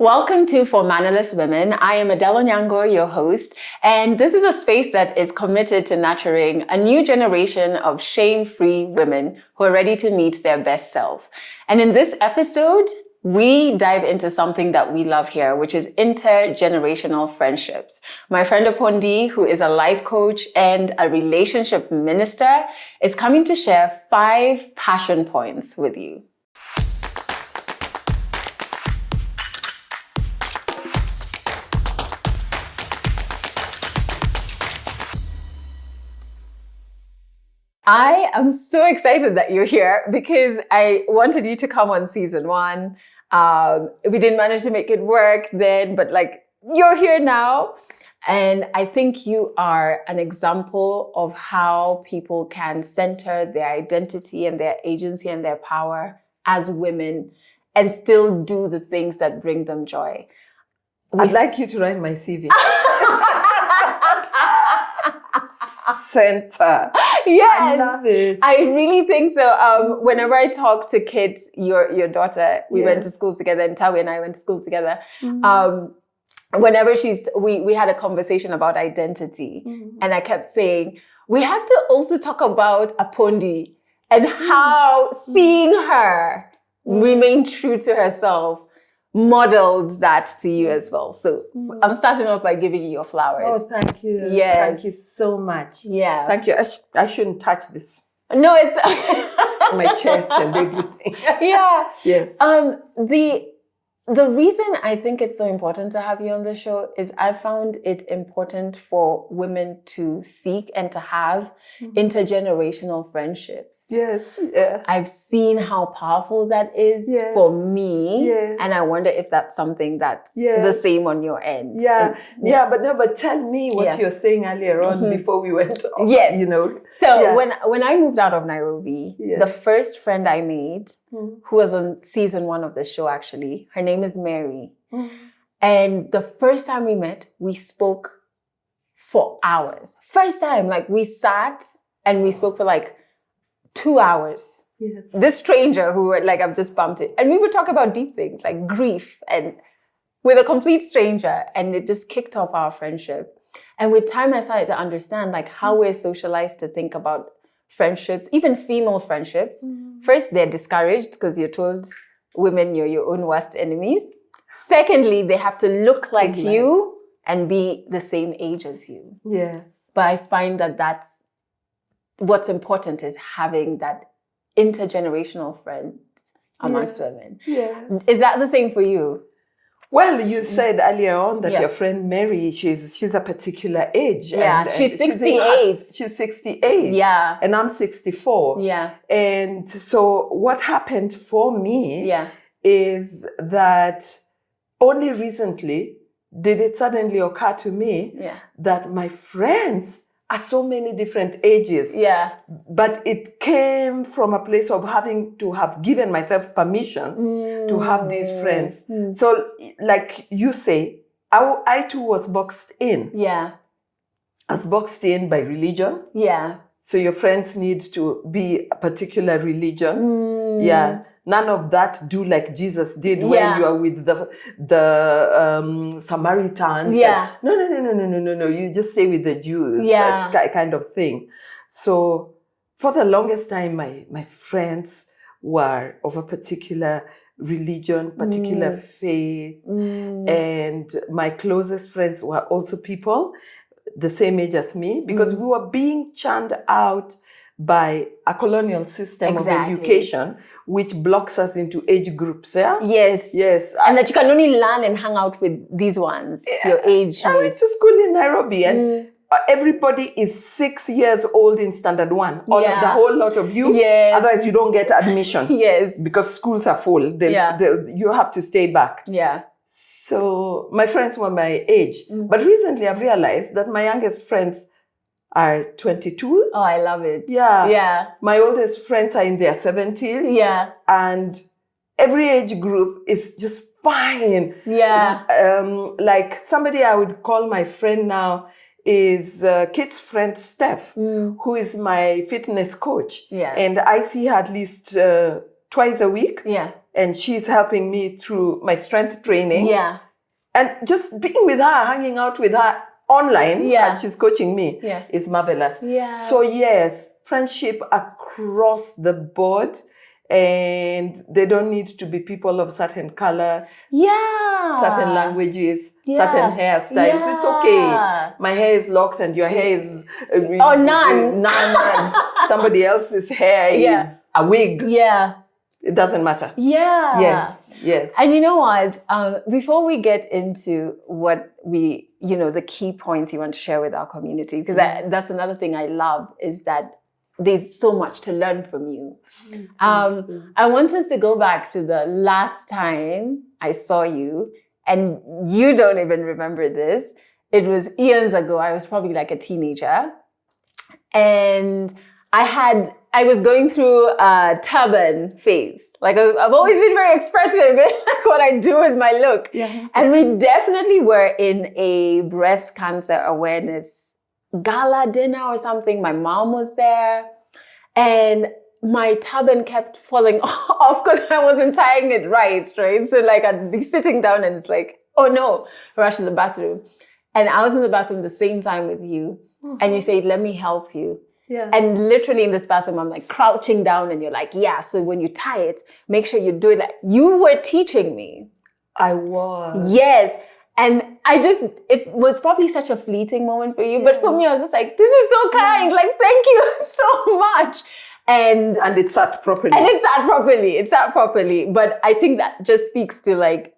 Welcome to For Mannerless Women. I am Adelle Onyango, your host, and this is a space that is committed to nurturing a new generation of shame-free women who are ready to meet their best self. And in this episode, we dive into something that we love here, which is intergenerational friendships. My friend Apondi, who is a life coach and a relationship minister, is coming to share 5 passion points with you. I am so excited that you're here because I wanted you to come on season 1. We didn't manage to make it work then, but you're here now. And I think you are an example of how people can center their identity and their agency and their power as women and still do the things that bring them joy. I'd like you to write my CV. Center. Yes, I love it. I really think so. Whenever I talk to kids, your daughter, we went to school together, and Tawi and I went to school together. Whenever we had a conversation about identity, and I kept saying, we have to also talk about Apondi and how seeing her remain true to herself modeled that to you as well. So I'm starting off by giving you your flowers. Oh, thank you. Yes. Thank you so much. Yeah. Thank you. I shouldn't touch this. No, it's my chest and everything. Yeah. Yes. The reason I think it's so important to have you on the show is I found it important for women to seek and to have intergenerational friendships. Yes. Yeah. I've seen how powerful that is for me. Yes. And I wonder if that's something that's the same on your end. Yeah. But tell me what you're saying earlier on before we went off. Yes. So when I moved out of Nairobi, the first friend I made, who was on season 1 of the show actually, her name is Mary. And the first time we met, we spoke for hours. First time, we sat and we spoke for 2 hours. Yes. This stranger who I've just bumped it. And we would talk about deep things like grief and with a complete stranger. And it just kicked off our friendship. And with time, I started to understand how we're socialized to think about friendships, even female friendships. First, they're discouraged because you're told women, you're your own worst enemies. Secondly, they have to look like you and be the same age as you. Yes. But I find that that's what's important is having that intergenerational friends amongst women. Yes. Is that the same for you? Well, you said earlier on that your friend Mary, she's a particular age. Yeah, and she's 68. She's 68. Yeah. And I'm 64. Yeah. And so what happened for me is that only recently did it suddenly occur to me that my friends are so many different ages. Yeah. But it came from a place of having to have given myself permission to have these friends. So like you say, I too was boxed in. Yeah. I was boxed in by religion. Yeah. So your friends need to be a particular religion. Yeah. None of that do like Jesus did when you are with the Samaritans. Yeah. No. You just stay with the Jews. Yeah. Kind of thing. So for the longest time, my friends were of a particular religion, particular faith. And my closest friends were also people the same age as me because we were being churned out by a colonial system of education, which blocks us into age groups. Yeah. Yes. And that you can only learn and hang out with these ones, your age. I went to school in Nairobi and everybody is 6 years old in standard 1. The whole lot of you. Yes. Otherwise you don't get admission. Yes. Because schools are full. You have to stay back. Yeah. So my friends were my age. But recently I've realized that my youngest friends are 22. Oh, I love it. Yeah. Yeah. My oldest friends are in their 70s. Yeah. And every age group is just fine. Yeah. Like somebody I would call my friend now is Kit's friend Steph, who is my fitness coach. Yeah. And I see her at least twice a week. Yeah. And she's helping me through my strength training. Yeah. And just being with her, hanging out with her online as she's coaching me is marvelous. Yeah. So yes, friendship across the board, and they don't need to be people of certain color, certain languages, certain hairstyles. It's okay. My hair is locked and your hair is none. And somebody else's hair is a wig. Yeah. It doesn't matter. Yeah. Yes. And you know what? Before we get into what the key points you want to share with our community, because that's another thing I love, is that there's so much to learn from you. I want us to go back to the last time I saw you, and you don't even remember this. It was eons ago. I was probably like a teenager, and I was going through a turban phase. Like I've always been very expressive in like what I do with my look. Yeah. And we definitely were in a breast cancer awareness gala dinner or something. My mom was there and my turban kept falling off because I wasn't tying it right? So like I'd be sitting down and it's like, oh no, rush to the bathroom. And I was in the bathroom the same time with you. And you said, let me help you. Yeah. And literally in this bathroom, I'm like crouching down and you're like, yeah, so when you tie it, make sure you do it like you were teaching me. I was. Yes. And it was probably such a fleeting moment for you. But for me, I was just like, this is so kind. Like, thank you so much. And it sat properly. It sat properly. But I think that just speaks to like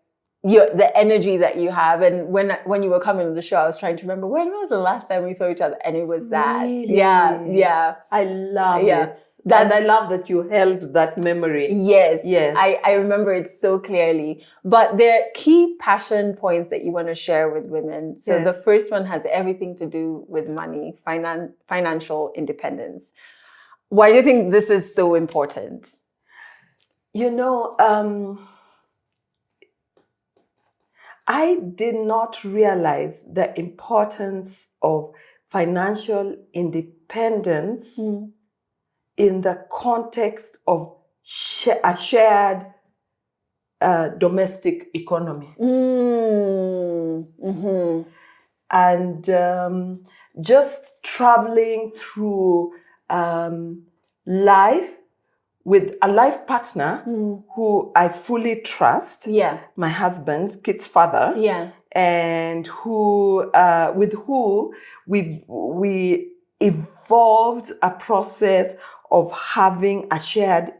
the energy that you have. And when you were coming on the show, I was trying to remember when was the last time we saw each other, and it was that. Really? Yeah. I love it. And I love that you held that memory. Yes. Yes. I remember it so clearly. But there are key passion points that you want to share with women. So the first one has everything to do with money, financial independence. Why do you think this is so important? I did not realize the importance of financial independence in the context of a shared domestic economy. Mm-hmm. And just traveling through life with a life partner who I fully trust, my husband, Kit's father, and who with who we evolved a process of having a shared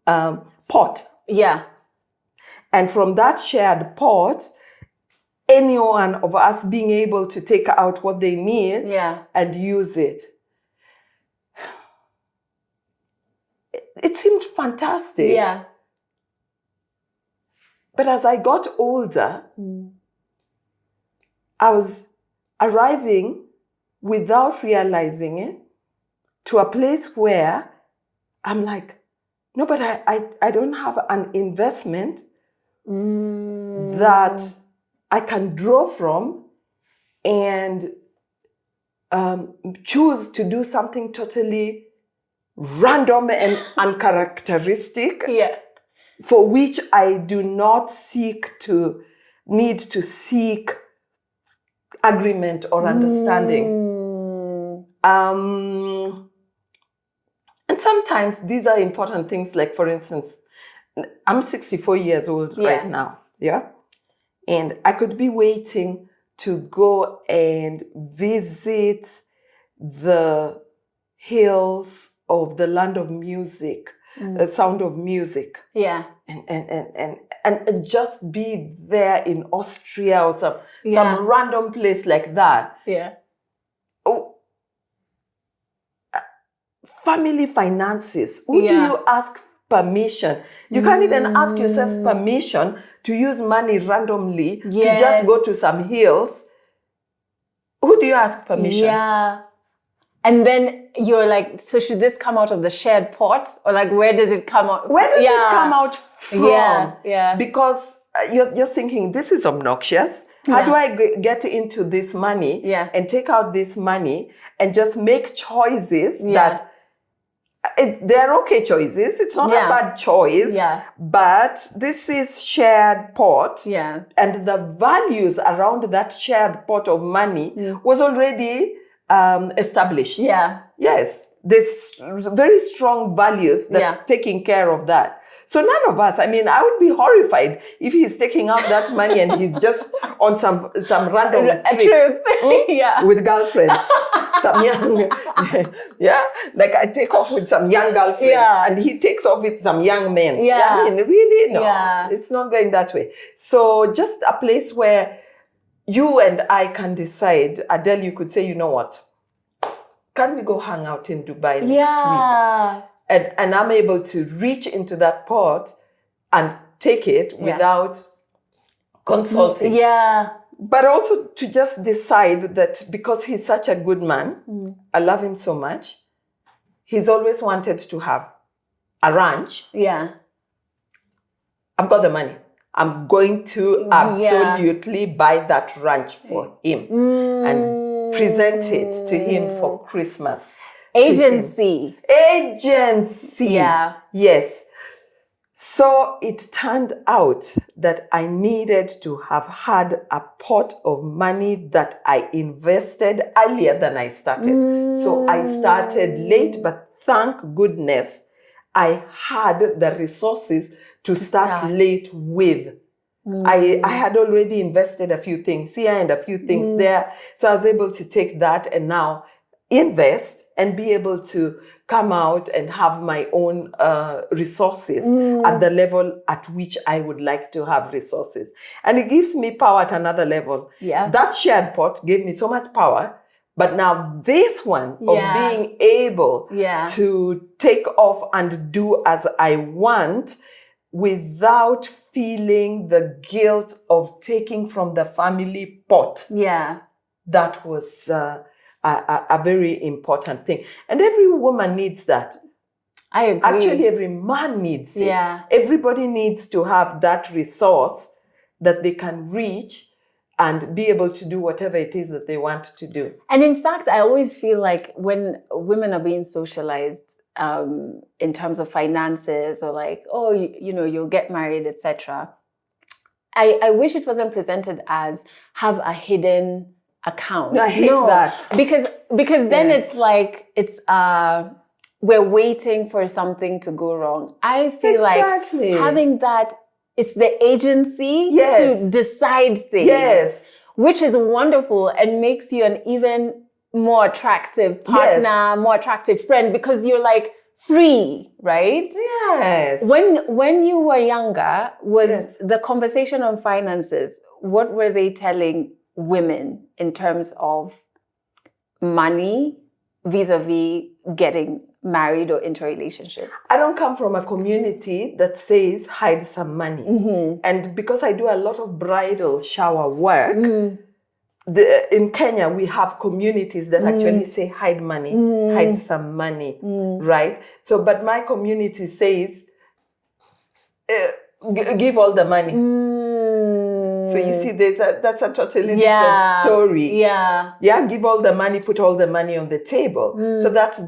pot. Yeah. And from that shared pot, any one of us being able to take out what they need and use it. It seemed fantastic. Yeah. But as I got older, I was arriving without realizing it to a place where I'm like, no, but I don't have an investment that I can draw from and choose to do something totally random and uncharacteristic, for which I do not need to seek agreement or understanding. And sometimes these are important things, like, for instance, I'm 64 years old right now, and I could be waiting to go and visit the hills of the land of music, the sound of music. And just be there in Austria or some random place like that. Oh, family finances. Who do you ask permission? You can't even ask yourself permission to use money randomly to just go to some hills. Who do you ask permission? And then you're like, so should this come out of the shared pot? Or like, where does it come out? Where does it come out from? Yeah. Because you're thinking, this is obnoxious. How do I get into this money and take out this money and just make choices that they're okay choices. It's not Yeah. a bad choice. Yeah. But this is shared pot. Yeah. And the values around that shared pot of money was already established. Yeah. Yes. There's very strong values that's taking care of that. So none of us, I mean, I would be horrified if he's taking out that money and he's just on some random trip. Yeah. With girlfriends. Some young, yeah, like I take off with some young girlfriends and he takes off with some young men. Yeah. I mean, really, no, Yeah. it's not going that way. So just a place where you and I can decide. Adele, you could say, you know what? Can we go hang out in Dubai next week? And I'm able to reach into that pot and take it without consulting. Yeah. But also to just decide that because he's such a good man, I love him so much, he's always wanted to have a ranch. Yeah. I've got the money. I'm going to absolutely buy that ranch for him and present it to him for Christmas. Agency. Yeah. Yes. So it turned out that I needed to have had a pot of money that I invested earlier than I started. So I started late, but thank goodness I had the resources to start late with. I had already invested a few things here and a few things there. So I was able to take that and now invest and be able to come out and have my own resources at the level at which I would like to have resources. And it gives me power at another level. Yeah. That shared pot gave me so much power. But now this one of being able to take off and do as I want without feeling the guilt of taking from the family pot. Yeah. That was a very important thing. And every woman needs that. I agree. Actually, every man needs it. Yeah. Everybody needs to have that resource that they can reach and be able to do whatever it is that they want to do. And in fact, I always feel like when women are being socialized in terms of finances or like, oh, you know, you'll get married, etc. I wish it wasn't presented as have a hidden account. No, I hate that. Because then it's like, we're waiting for something to go wrong. I feel like having that, it's the agency to decide things. Yes. Which is wonderful and makes you an even more attractive partner, more attractive friend, because you're like free, right? Yes. When you were younger, was the conversation on finances, what were they telling women in terms of money vis-a-vis getting married or into a relationship? I don't come from a community that says hide some money. Mm-hmm. And because I do a lot of bridal shower work, in Kenya, we have communities that actually say hide money, hide some money, right? So, but my community says give all the money. So you see, that's a totally different story. Yeah, give all the money, put all the money on the table. So that's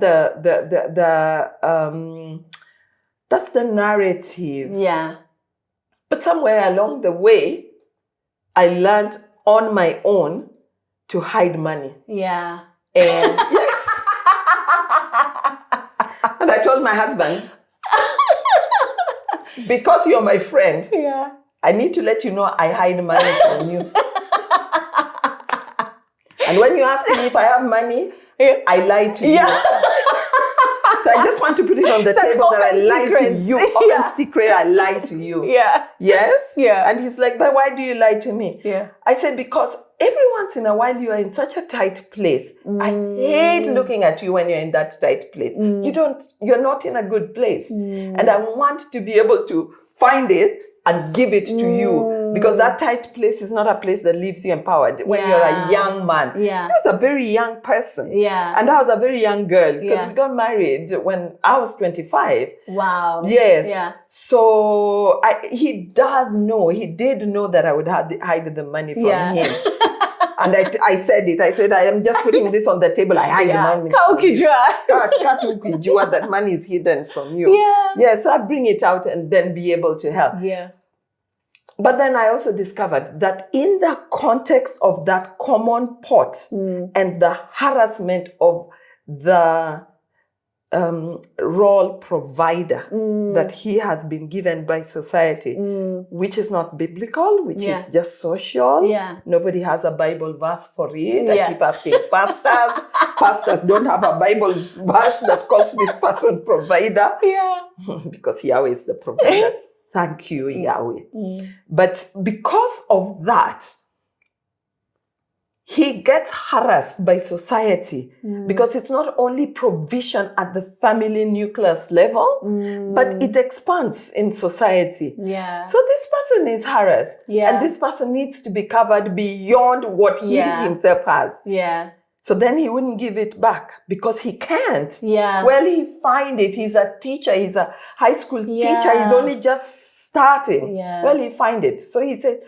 that's the narrative. Yeah. But somewhere along the way, I learned on my own to hide money. Yeah. And yes. And I told my husband, because you're my friend, I need to let you know I hide money from you. And when you ask me if I have money, I lie to you. So I just want to put it on the table that I lie to you. Open secret, I lie to you. Yeah. Yes? Yeah. And he's like, but why do you lie to me? Yeah. I said, because every once in a while you are in such a tight place. I hate looking at you when you're in that tight place. You're not in a good place. And I want to be able to find it and give it to you, because that tight place is not a place that leaves you empowered. When you're a young man, he was a very young person, and I was a very young girl, because we got married when I was 25. Wow. Yes. Yeah. So he did know that I would hide the money from him. And I said it. I said, I am just putting this on the table. I hide money. That money is hidden from you. Yeah, so I bring it out and then be able to help. Yeah. But then I also discovered that in the context of that common pot and the harassment of the role provider that he has been given by society, which is not biblical, which is just social. Yeah. Nobody has a Bible verse for it. I keep asking pastors. Pastors don't have a Bible verse that calls this person provider. Yeah. Because Yahweh is the provider. Thank you, Yahweh. But because of that, he gets harassed by society because it's not only provision at the family nucleus level, but it expands in society. Yeah. So this person is harassed, and this person needs to be covered beyond what he himself has. Yeah. So then he wouldn't give it back because he can't. Yeah. Well, he find it. He's a teacher. He's a high school teacher. He's only just starting. Yeah. Well, he find it. So he said,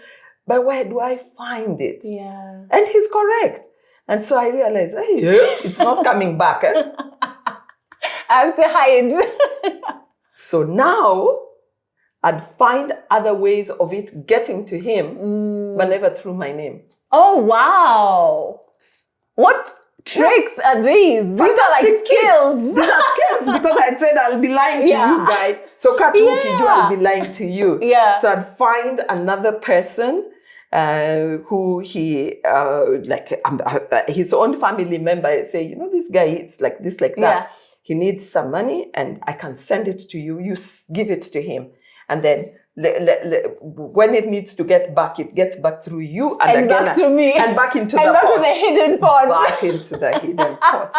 but where do I find it? Yeah. And he's correct. And so I realized, hey, it's not coming back. I have to hide. So now I'd find other ways of it getting to him, but never through my name. Oh, wow. What tricks are these? These are like skills. These are skills because I said I'll be lying to you, guy. So I'll be lying to you. Yeah. So I'd find another person who he, his own family member, say, you know, this guy is like this, like that. Yeah. He needs some money and I can send it to you. You give it to him. And then when it needs to get back, it gets back through you and again, back to me. And back into and the back pot. to the hidden pots. Back into the hidden pots.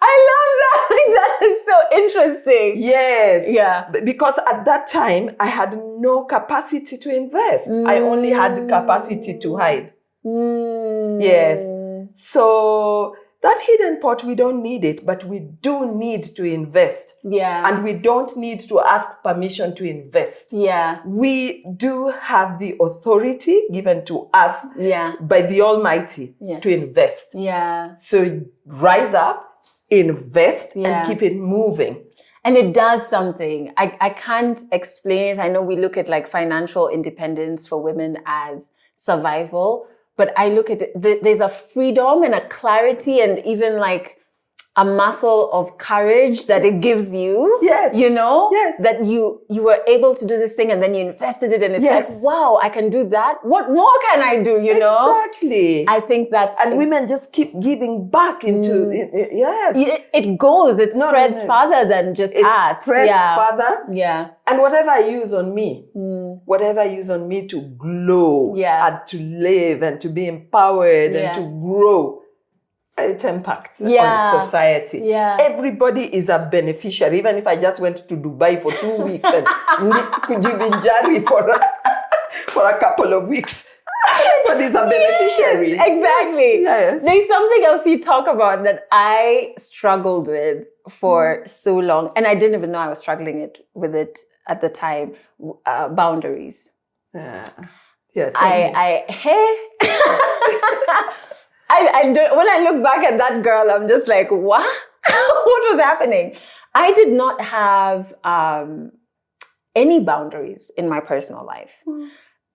I love that. That is so interesting. Yes. Yeah. Because at that time, I had no capacity to invest. I only had the capacity to hide. Yes. So that hidden pot, we don't need it, but we do need to invest. Yeah. And we don't need to ask permission to invest. Yeah. We do have the authority given to us by the Almighty to invest. Yeah. So rise up, invest, and keep it moving. And it does something. I can't explain it. I know we look at like financial independence for women as survival, but I look at it, there's a freedom and a clarity and even like a muscle of courage that it gives you. Yes. You know? Yes. That you were able to do this thing and then you invested it and it's like, wow, I can do that. What more can I do, you know? Exactly. I think that's... And women just keep giving back into... It goes. It spreads farther than just us. It spreads farther. Yeah. And whatever I use on me, whatever I use on me to glow and to live and to be empowered and to grow, it impacts on society. Yeah. Everybody is a beneficiary. Even if I just went to Dubai for 2 weeks and Kujibinjari for a couple of weeks, everybody's a beneficiary. Yes, exactly. Yes. There's something else you talk about that I struggled with for so long, and I didn't even know I was struggling with it at the time. Boundaries. Yeah. When I look back at that girl, I'm just like, what? What was happening? I did not have any boundaries in my personal life.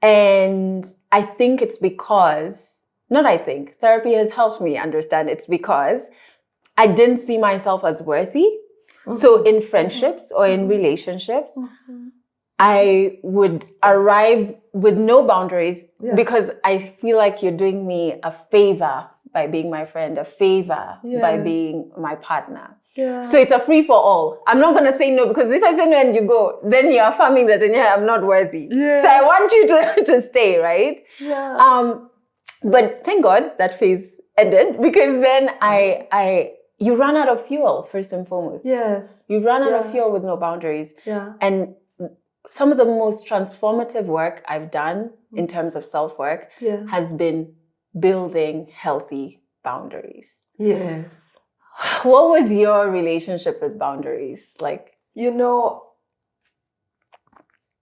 And I think it's because, therapy has helped me understand it's because I didn't see myself as worthy. So in friendships or in relationships, I would arrive with no boundaries because I feel like you're doing me a favor by being my friend, a favor by being my partner. Yeah. So it's a free for all. I'm not going to say no because if I say no and you go, then you're affirming that I'm not worthy. Yeah. So I want you to stay, right? Yeah. But thank God that phase ended because then you run out of fuel first and foremost. Yes. You run out of fuel with no boundaries. Yeah. And some of the most transformative work I've done in terms of self-work has been building healthy boundaries. Yes. What was your relationship with boundaries like? You know,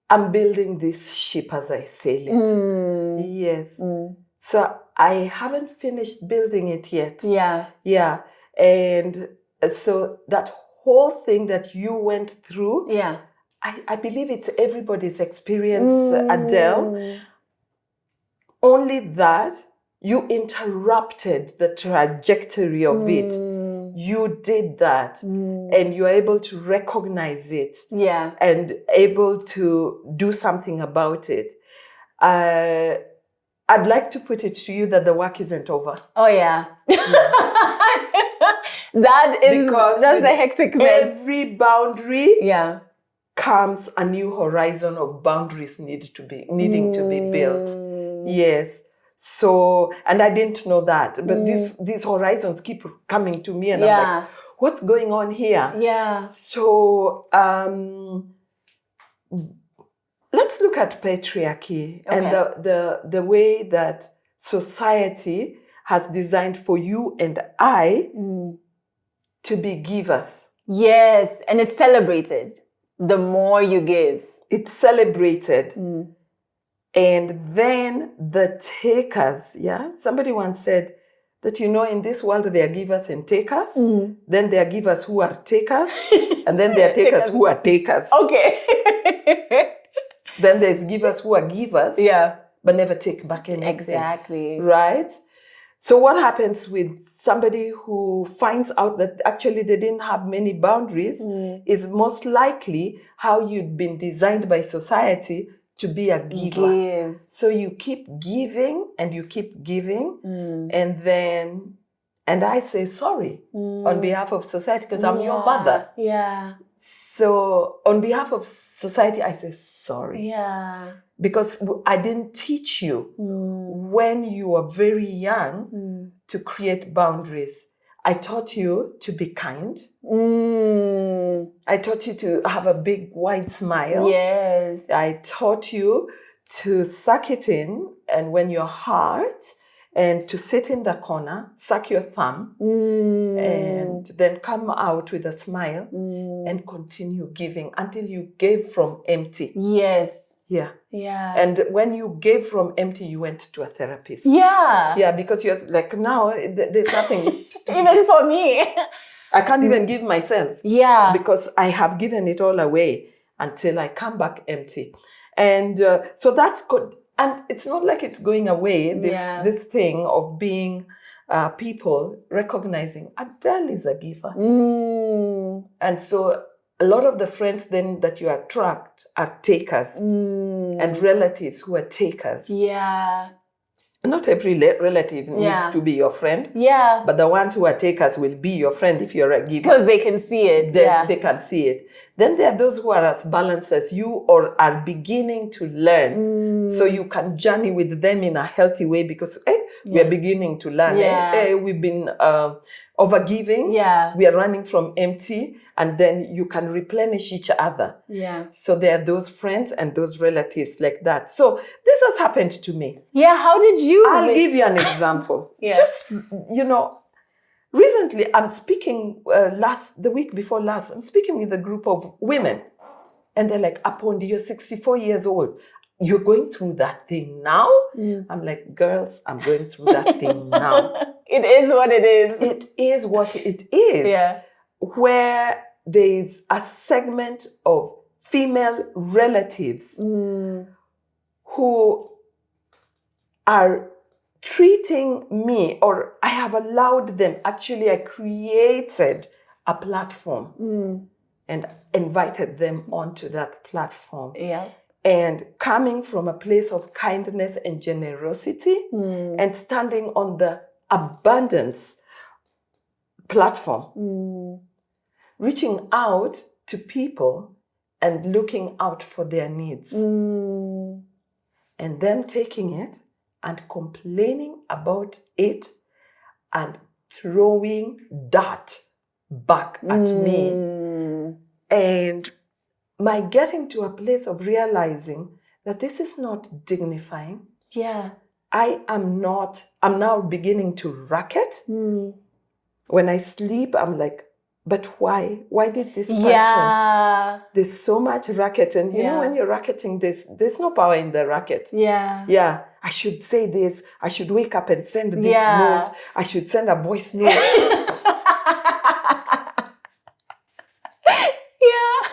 I'm building this ship as I sail it. Yes. So I haven't finished building it yet. Yeah. Yeah. And so that whole thing that you went through, Yeah. I believe it's everybody's experience, Adele. Only that you interrupted the trajectory of it. You did that, and you're able to recognize it. Yeah. And able to do something about it. I'd like to put it to you that the work isn't over. Oh yeah. That's the hecticness. Every boundary, yeah, comes a new horizon of boundaries needing to be built. Yes. So, and I didn't know that, but these horizons keep coming to me, and I'm like, what's going on here? Yeah. So, let's look at patriarchy and the way that society has designed for you and I to be givers. Yes, and it's celebrated. The more you give. It's celebrated. And then the takers, somebody once said that, in this world there are givers and takers. Then there are givers who are takers. And then there are takers who are takers. Okay. Then there's givers who are givers. Yeah. But never take back anything. Exactly. Right? So what happens with somebody who finds out that actually they didn't have many boundaries is most likely how you'd been designed by society to be a giver. So you keep giving and you keep giving, and I say sorry on behalf of society because I'm your mother. Yeah. So on behalf of society, I say sorry. Yeah. Because I didn't teach you when you were very young to create boundaries. I taught you to be kind. I taught you to have a big wide smile. Yes. I taught you to suck it in, and when you're hurt, and to sit in the corner, suck your thumb, and then come out with a smile and continue giving until you gave from empty. Yes. Yeah. Yeah. And when you gave from empty, you went to a therapist. Yeah. Yeah, because you're like, now there's nothing. Even for me. I can't even give myself. Yeah. Because I have given it all away until I come back empty. And so that's good. And it's not like it's going away, this thing of being people recognizing Adele is a giver. And so a lot of the friends then that you attract are takers and relatives who are takers. Yeah. Not every relative needs to be your friend. Yeah. But the ones who are takers will be your friend if you're a giver. Because they can see it. They can see it. Then there are those who are as balanced as you or are beginning to learn. So you can journey with them in a healthy way because we're beginning to learn. We've been overgiving. Yeah. We are running from empty. And then you can replenish each other. Yeah. So there are those friends and those relatives like that. So this has happened to me. Yeah, how did you? I'll give you an example. Just, recently I'm speaking the week before last, I'm speaking with a group of women. And they're like, Apondi, you're 64 years old. You're going through that thing now? I'm like, girls, I'm going through that thing now. It is what it is. It is what it is. Yeah. Where there is a segment of female relatives who are treating me, or I have allowed them, actually I created a platform and invited them onto that platform. Yeah. And coming from a place of kindness and generosity and standing on the abundance platform. Reaching out to people and looking out for their needs. And them taking it and complaining about it and throwing dirt back at me. And my getting to a place of realizing that this is not dignifying. Yeah. I'm now beginning to racket. When I sleep, I'm like, but why? Why did this person? Yeah. There's so much racket. And you know, when you're racketing this, there's no power in the racket. Yeah. Yeah. I should say this. I should wake up and send this note. I should send a voice note.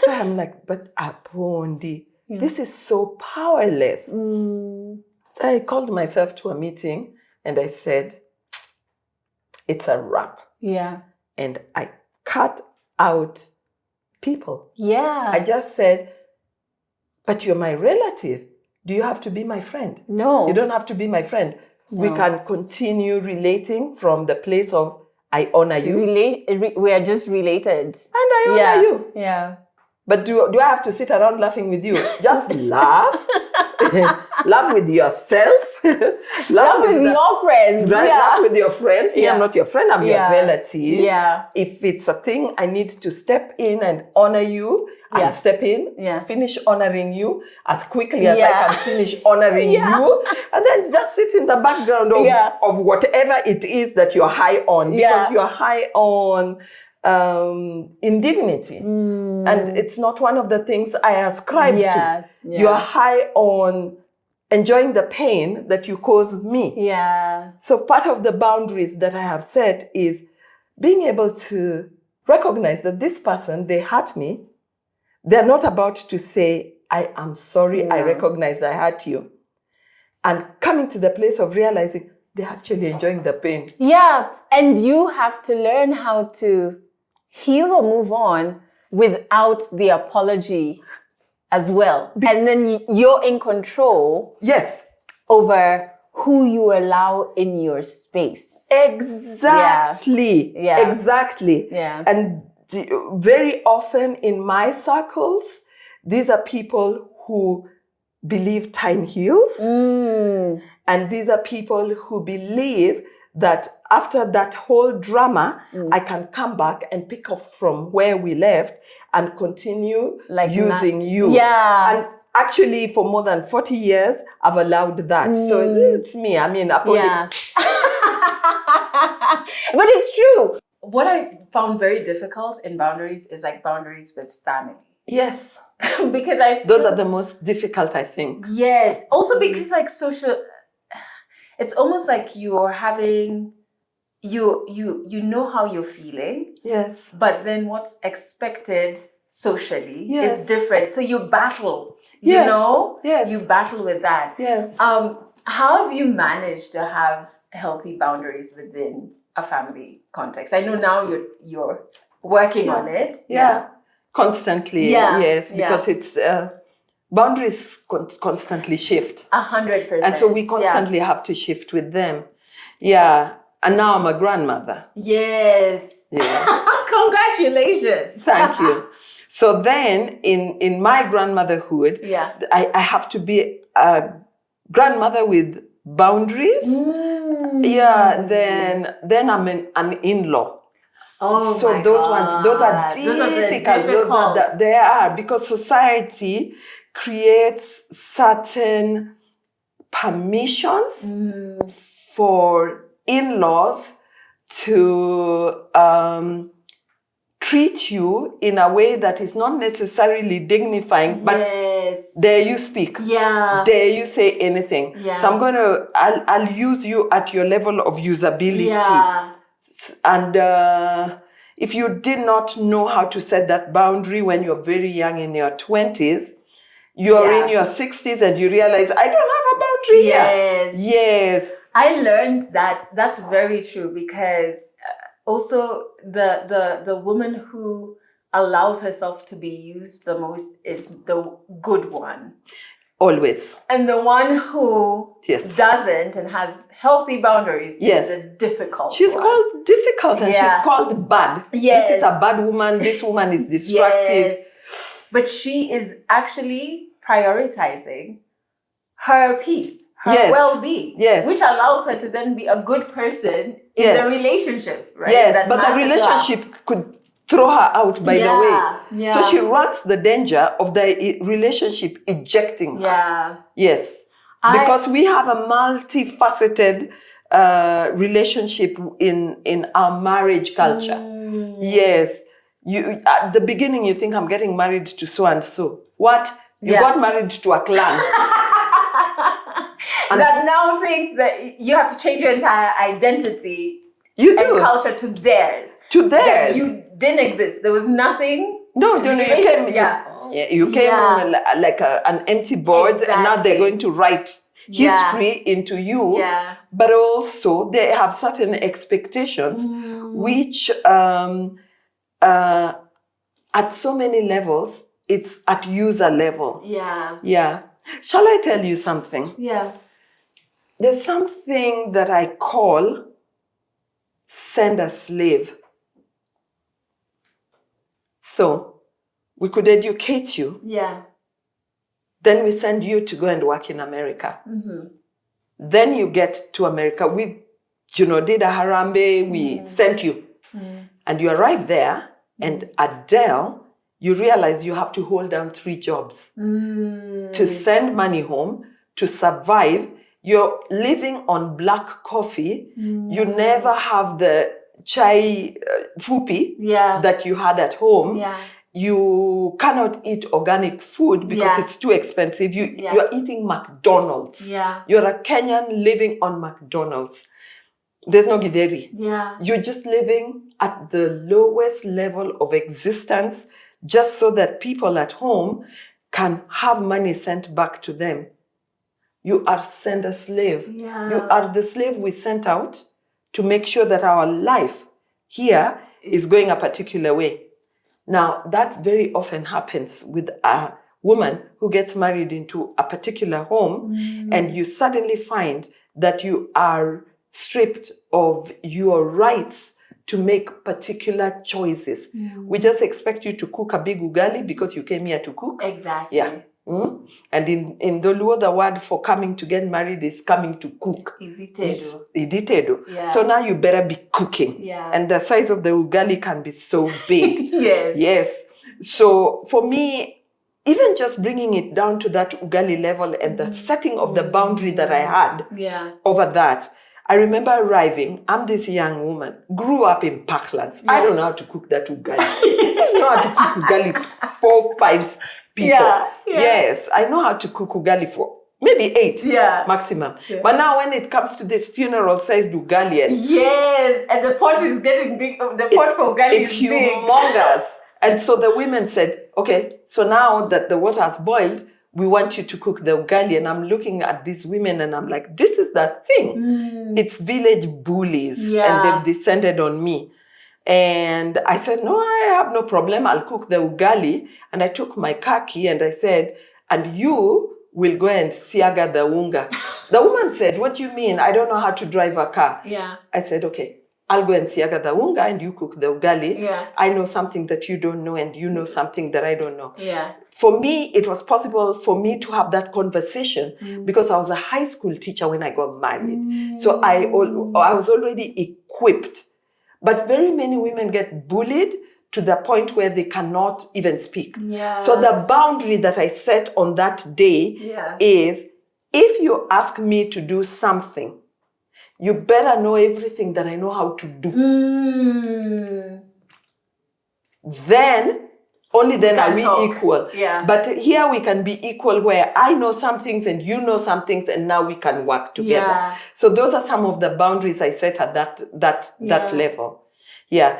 So I'm like, but Apondi, this is so powerless. So I called myself to a meeting and I said, it's a wrap. Yeah. And I cut out people. Yeah. I just said, but you're my relative. Do you have to be my friend? No. You don't have to be my friend. No. We can continue relating from the place of I honor you. We are just related. And I honor you. Yeah. But do I have to sit around laughing with you? Just laugh. Laugh with yourself. laugh with your friends. Right? Yeah. Laugh with your friends. Yeah. I'm not your friend, I'm your relative. Yeah. If it's a thing I need to step in and honor you, I'll step in, finish honoring you as quickly as I can finish honoring you. And then just sit in the background of whatever it is that you're high on. Because you're high on indignity. And it's not one of the things I ascribe to. You're high on enjoying the pain that you cause me. Yeah. So part of the boundaries that I have set is being able to recognize that this person, they hurt me. They're not about to say, I am sorry, I recognize I hurt you. And coming to the place of realizing they're actually enjoying the pain. Yeah. And you have to learn how to heal or move on without the apology as well. And then you're in control. Yes. Over who you allow in your space. Exactly. Yeah. Exactly. Yeah. And very often in my circles, these are people who believe time heals. And these are people who believe that after that whole drama, I can come back and pick up from where we left and continue using you. Yeah. And actually, for more than 40 years, I've allowed that. So it's me. I mean, yeah. But it's true. What I found very difficult in boundaries is boundaries with family. Yes. Because those are the most difficult, I think. Yes. Also because social, it's almost like you're having, you know how you're feeling. Yes. But then what's expected socially is different. So you battle, you know? Yes. You battle with that. Yes. How have you managed to have healthy boundaries within a family context? I know now you're working on it. Yeah. Constantly. Yeah. Yes. Because it's boundaries constantly shift. 100%. And so we constantly have to shift with them. Yeah. And now I'm a grandmother. Yes. Yeah. Congratulations. Thank you. So then in my grandmotherhood, I have to be a grandmother with boundaries. Yeah. Then I'm an in-law. Oh, so those are difficult. They are because society creates certain permissions for in-laws to treat you in a way that is not necessarily dignifying, but dare you speak, dare you say anything. So I'll use you at your level of usability. And if you did not know how to set that boundary when you're very young in your 20s, you're in your 60s and you realize, I don't have a boundary here. Yes. I learned that that's very true because also the woman who allows herself to be used the most is the good one. Always. And the one who doesn't and has healthy boundaries is a difficult She's one. Called difficult and she's called bad. Yes. This is a bad woman. This woman is destructive. Yes. But she is actually prioritizing her peace, her well-being, which allows her to then be a good person in the relationship, right? Yes, but the relationship could throw her out by the way. Yeah. So she runs the danger of the relationship ejecting her. Yeah. Yes. Because we have a multifaceted relationship in our marriage culture. Yes. You at the beginning, you think I'm getting married to so and so. What? You got married to a clan. That now thinks that you have to change your entire identity and culture to theirs. To theirs. That you didn't exist. There was nothing. No, you came like an empty board, and now they're going to write history into you. Yeah. But also they have certain expectations, which at so many levels, it's at user level. Yeah. Yeah. Shall I tell you something? Yeah. There's something that I call send a slave. So we could educate you. Yeah. Then we send you to go and work in America. Mm-hmm. Then you get to America. We, did a harambe. We sent you. And you arrive there. And Adele, you realize you have to hold down 3 jobs to send money home, to survive. You're living on black coffee. You never have the chai fupi that you had at home. Yeah. You cannot eat organic food because it's too expensive. You're eating McDonald's. Yeah. You're a Kenyan living on McDonald's. There's no githeri. Yeah. You're just living at the lowest level of existence just so that people at home can have money sent back to them. You are sent a slave. Yeah. You are the slave we sent out to make sure that our life here is going a particular way. Now, that very often happens with a woman who gets married into a particular home, and you suddenly find that you are stripped of your rights to make particular choices. We just expect you to cook a big ugali because you came here to cook. Exactly. Yeah. And in Doluo, the word for coming to get married is coming to cook. Iditedo. Yeah. So now you better be cooking. Yeah. And the size of the ugali can be so big. Yes. Yes. So for me, even just bringing it down to that ugali level and the setting of the boundary that I had over that, I remember arriving, I'm this young woman, grew up in Parklands. I don't know how to cook that ugali. I don't know how to cook ugali for 5 people. Yeah. Yes, I know how to cook ugali for maybe 8 maximum. Yeah. But now when it comes to this funeral-sized ugali, yes, and the pot is getting big. The pot for ugali is big. It's humongous. And so the women said, okay, so now that the water has boiled, we want you to cook the ugali. And I'm looking at these women and I'm like, this is that thing. It's village bullies. Yeah. And they've descended on me. And I said, no, I have no problem. I'll cook the ugali. And I took my kaki and I said, and you will go and siaga the unga. The woman said, what do you mean? I don't know how to drive a car. Yeah. I said, okay, I'll go and siaga the unga and you cook the ugali. Yeah. I know something that you don't know and you know something that I don't know. Yeah. For me, it was possible for me to have that conversation because I was a high school teacher when I got married. So I was already equipped. But very many women get bullied to the point where they cannot even speak. Yeah. So the boundary that I set on that day is, if you ask me to do something, you better know everything that I know how to do. Then, only then are we equal. Yeah. But here we can be equal where I know some things and you know some things and now we can work together. Yeah. So those are some of the boundaries I set at that level. Yeah.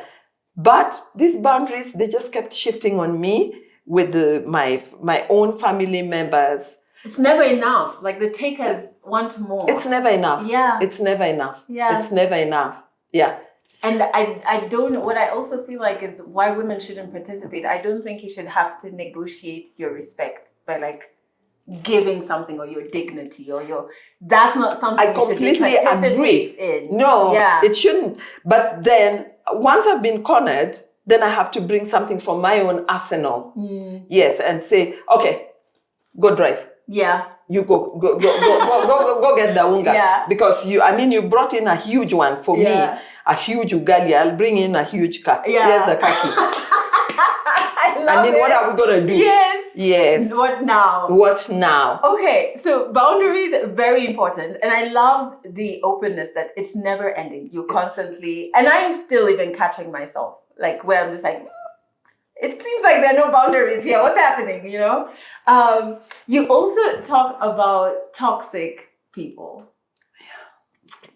But these boundaries, they just kept shifting on me with my own family members. It's never enough. Like the takers want more. It's never enough. Yeah. It's never enough. Yeah. It's never enough. Yeah. And I don't, what I also feel like is why women shouldn't participate. I don't think you should have to negotiate your respect by like giving something or your dignity or your, that's not something I completely agree. In. No, it shouldn't. But then once I've been cornered, then I have to bring something from my own arsenal. Yes, and say, okay, go drive. Yeah. You go get the unga. Yeah. Because you brought in a huge one for me, a huge ugali. I'll bring in a huge kaki. Yeah. Here's the kaki. What are we gonna do? Yes. Yes. What now? What now? Okay, so boundaries are very important, and I love the openness that it's never ending. You constantly, and I am still even catching myself, like where I'm just like, it seems like there are no boundaries here. What's happening, you know? You also talk about toxic people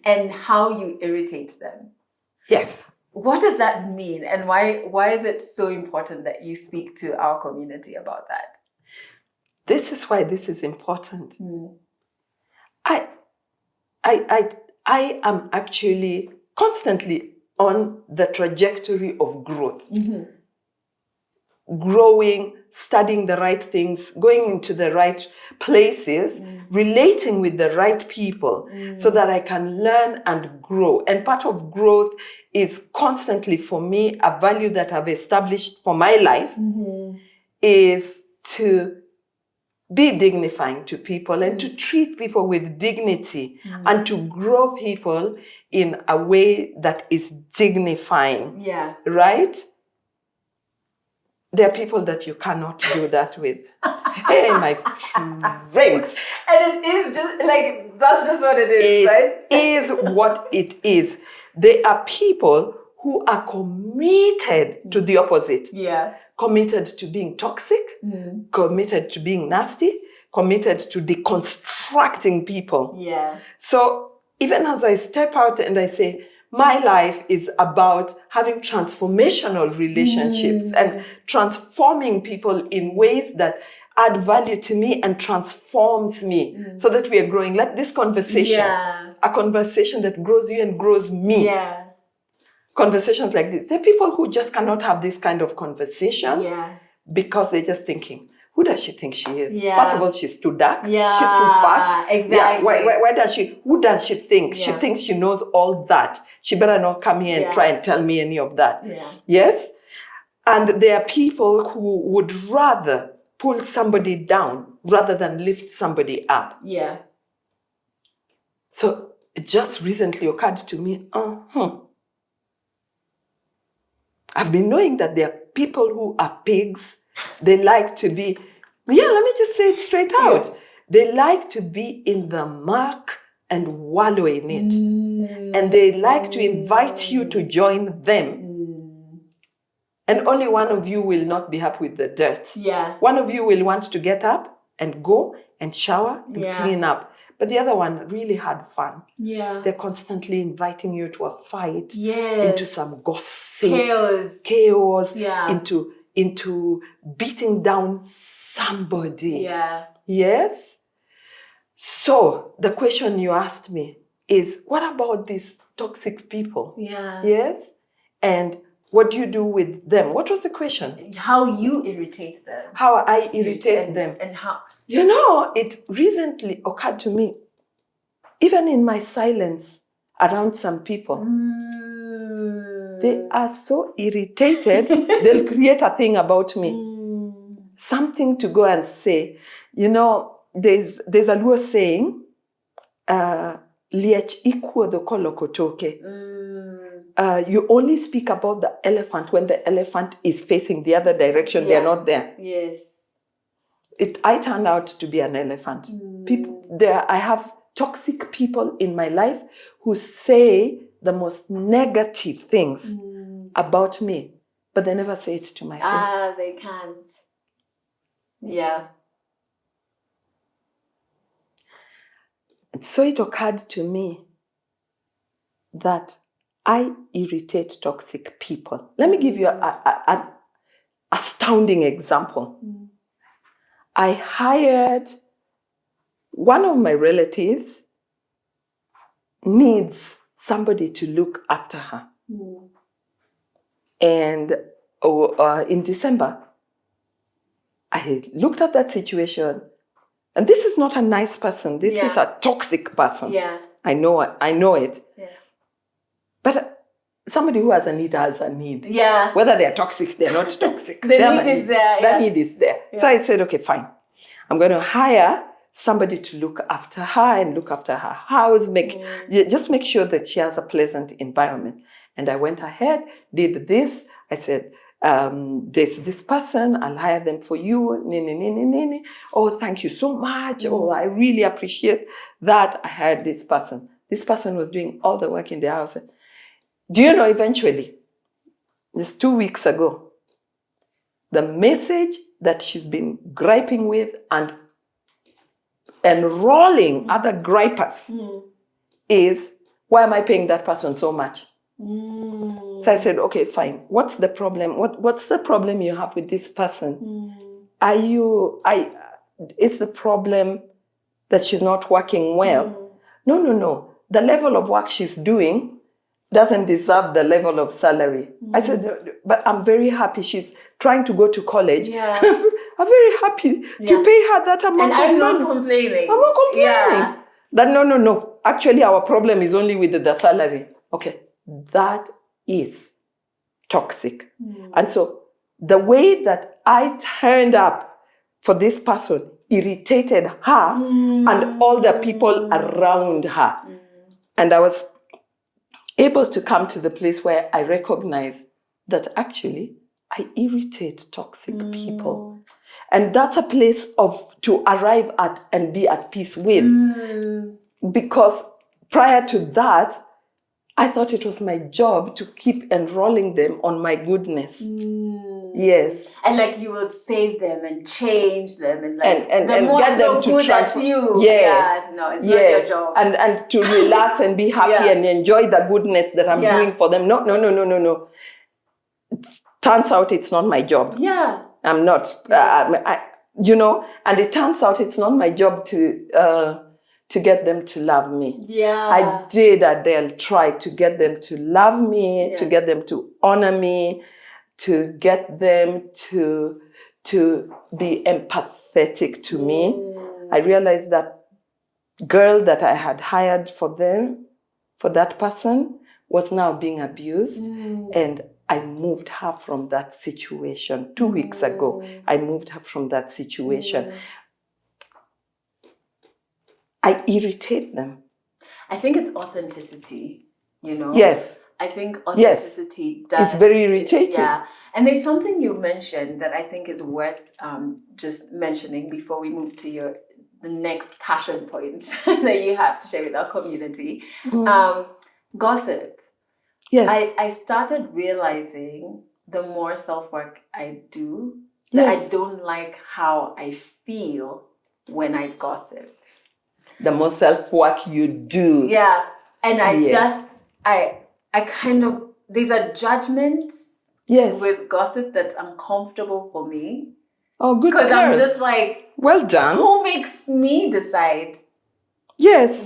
and how you irritate them. Yes. What does that mean? And why is it so important that you speak to our community about that? This is why this is important. I am actually constantly on the trajectory of growth. Growing, studying the right things, going into the right places, relating with the right people so that I can learn and grow. And part of growth is constantly, for me, a value that I've established for my life is to be dignifying to people and to treat people with dignity and to grow people in a way that is dignifying. Yeah. Right? There are people that you cannot do that with. Hey, my friends. And it is just like, that's just what it is, right? It is what it is. There are people who are committed to the opposite. Yeah. Committed to being toxic, committed to being nasty, committed to deconstructing people. Yeah. So even as I step out and I say, my life is about having transformational relationships and transforming people in ways that add value to me and transforms me so that we are growing. Like this conversation, a conversation that grows you and grows me. Yeah. Conversations like this. There are people who just cannot have this kind of conversation because they're just thinking, who does she think she is? Yeah. First of all, she's too dark. Yeah. She's too fat. Exactly. Yeah. Why does she? Who does she think? Yeah. She thinks she knows all that. She better not come here and try and tell me any of that. Yeah. Yes? And there are people who would rather pull somebody down rather than lift somebody up. Yeah. So it just recently occurred to me, I've been knowing that there are people who are pigs. They like to be, let me just say it straight out. They like to be in the muck and wallow in it. And they like to invite you to join them. And only one of you will not be happy with the dirt. Yeah. One of you will want to get up and go and shower and clean up. But the other one really had fun. Yeah. They're constantly inviting you to a fight, into some gossip, chaos, into beating down somebody. Yeah. Yes? So the question you asked me is, what about these toxic people? Yeah. Yes? And what do you do with them? What was the question? How you irritate them. How I irritate them. And how? You know, it recently occurred to me, even in my silence around some people, they are so irritated, they'll create a thing about me. Something to go and say. You know, there's a Luo saying, liech ikuo the kolokotoke. You only speak about the elephant when the elephant is facing the other direction. They're not there. Yes. I turned out to be an elephant. I have toxic people in my life who say the most negative things about me, but they never say it to my face. They can't. Yeah. And so it occurred to me that I irritate toxic people. Let me give you an astounding example. I hired one of my relatives needs somebody to look after her. And in December, I looked at that situation, and this is not a nice person. This is a toxic person. Yeah. I know it. Yeah. But somebody who has a need has a need. Yeah. Whether they're toxic, they're not toxic. The need is there. That need is there. Yeah. So I said, okay, fine. I'm going to hire somebody to look after her and look after her house. Just make sure that she has a pleasant environment. And I went ahead, did this. I said, there's this person, I'll hire them for you. Oh, thank you so much. Oh, I really appreciate that. I hired this person. This person was doing all the work in the house. Do you know, eventually, just 2 weeks ago, the message that she's been griping with and enrolling other gripers is, why am I paying that person so much? So I said, okay, fine. What's the problem? What's the problem you have with this person? Is the problem that she's not working well? No. The level of work she's doing doesn't deserve the level of salary. I said, but I'm very happy she's trying to go to college. Yeah. I'm very happy to pay her that amount and of I'm money. not complaining. I'm not complaining. Yeah. That no. Actually, our problem is only with the salary. Okay, that is toxic. And so the way that I turned up for this person irritated her and all the people around her. And I was able to come to the place where I recognize that actually I irritate toxic people. And that's a place to arrive at and be at peace with. Because prior to that, I thought it was my job to keep enrolling them on my goodness. Yes. And like you will save them and change them and like and more get them to transfer. You. Yes. Yeah, no, it's not your job. And to relax and be happy and enjoy the goodness that I'm doing for them. No. Turns out it's not my job. Yeah. I'm not. And it turns out it's not my job to get them to love me. Yeah. I did, Adele, try to get them to love me, to get them to honor me, to get them to be empathetic to me. I realized that girl that I had hired for that person, was now being abused. And I moved her from that situation. 2 weeks ago, I moved her from that situation. I irritate them. I think it's authenticity, Yes. I think authenticity does. It's very irritating. Yeah. And there's something you mentioned that I think is worth just mentioning before we move to the next passion points that you have to share with our community. Gossip. Yes. I started realizing the more self-work I do, that I don't like how I feel when I gossip. The more self-work you do. Yeah. And I kind of, there's a judgment with gossip that's uncomfortable for me. Oh, good girl. Because I'm just like, well done. Who makes me decide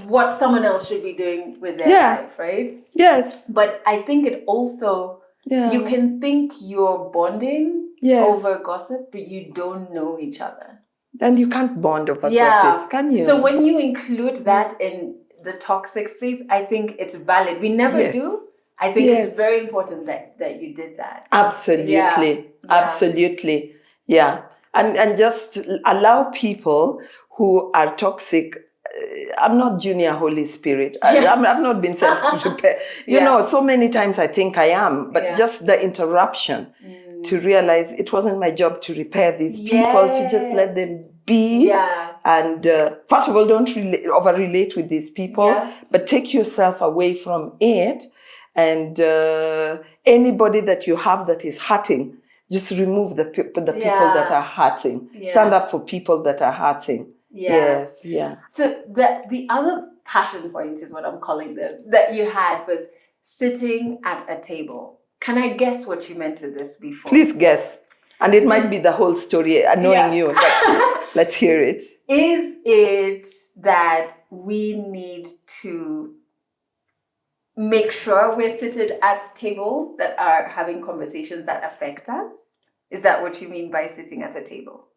what someone else should be doing with their life, right? Yes. But I think it also, you can think you're bonding over gossip, but you don't know each other. And you can't bond over gossip, can you? So when you include that in the toxic space, I think it's valid. We never do. I think it's very important that you did that. Absolutely. Absolutely. Yeah. And just allow people who are toxic. I'm not Junior Holy Spirit. I've not been sent to repair. So many times I think I am, but just the interruption to realize it wasn't my job to repair these people, to just let them be. And first of all, don't over-relate with these people, but take yourself away from it. And anybody that you have that is hurting, just remove the people that are hurting. Stand up for people that are hurting. Yes. So the other passion points is what I'm calling them, that you had was sitting at a table. Can I guess what you meant to this before? Please guess. And it might be the whole story, knowing you. Let's hear it. Is it that we need to make sure we're seated at tables that are having conversations that affect us? Is that what you mean by sitting at a table?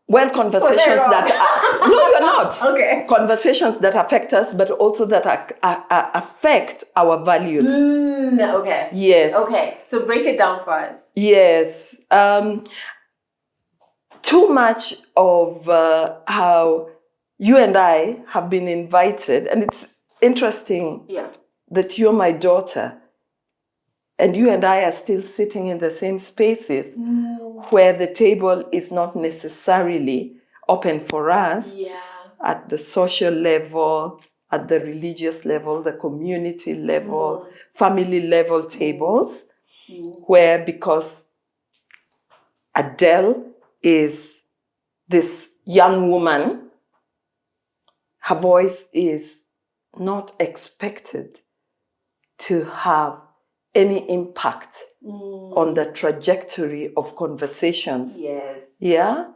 Well, conversations that are... No, you're not. Okay. Conversations that affect us, but also that affect our values. Okay. Yes. Okay. So break it down for us. Yes. Too much of how you and I have been invited, and it's interesting that you're my daughter, and you and I are still sitting in the same spaces where the table is not necessarily open for us at the social level, at the religious level, the community level, family level tables, where because Adelle is this young woman. Her voice is not expected to have any impact on the trajectory of conversations. Yes. Yeah.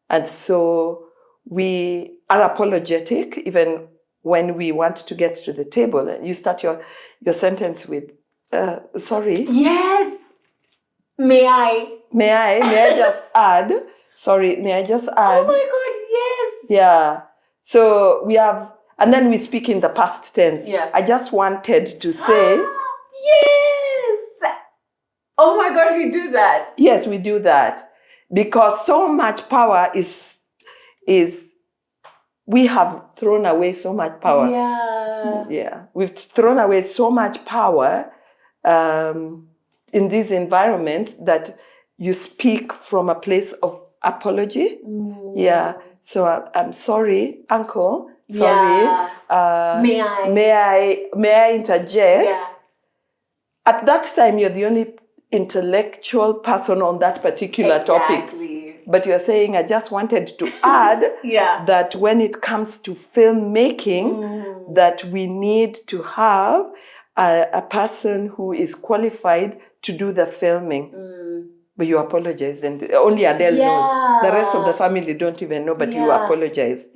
And so we are apologetic even when we want to get to the table. You start your sentence with, sorry. Yes. May I just add? Sorry, may I just add? Oh my God, yes. Yeah. So we have, and then we speak in the past tense. Yeah. I just wanted to say. Yes. Oh my God, we do that. Yes, we do that. Because so much power is we have thrown away so much power. Yeah. Yeah. We've thrown away so much power in these environments that you speak from a place of apology. Yeah. So I'm sorry, uncle. Sorry. Yeah. May I interject? Yeah. At that time, you're the only intellectual person on that particular topic. But you're saying, I just wanted to add that when it comes to filmmaking, that we need to have a person who is qualified to do the filming. But you apologize, and only Adelle knows. The rest of the family don't even know, but you apologize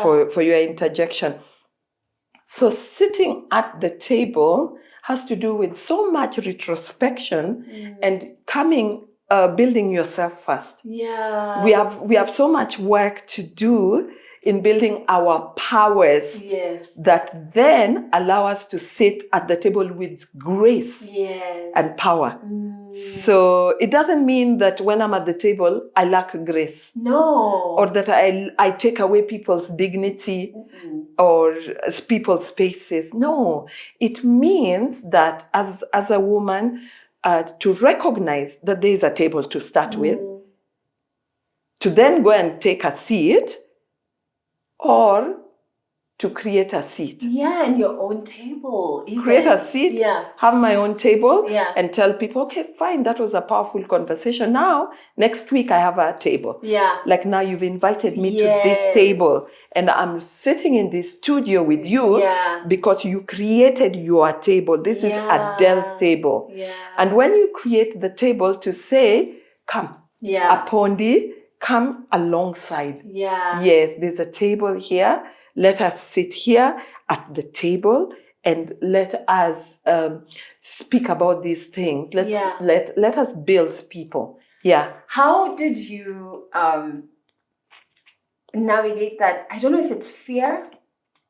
for your interjection. So sitting at the table has to do with so much retrospection and building yourself first. Yeah. We have so much work to do in building our powers that then allow us to sit at the table with grace and power. So it doesn't mean that when I'm at the table, I lack grace. No. Or that I take away people's dignity or people's spaces. No. It means that as a woman, to recognize that there is a table to start with, to then go and take a seat, or to create a seat. Yeah, and your own table. Even. Create a seat, have my own table, and tell people, okay, fine, that was a powerful conversation. Now, next week I have a table. Yeah. Like now you've invited me to this table, and I'm sitting in this studio with you because you created your table. This is Adelle's table. Yeah. And when you create the table to say, come, Apondi, come alongside. Yeah. Yes, there's a table here. Let us sit here at the table and let us speak about these things. Let us build people. Yeah. How did you navigate that? I don't know if it's fear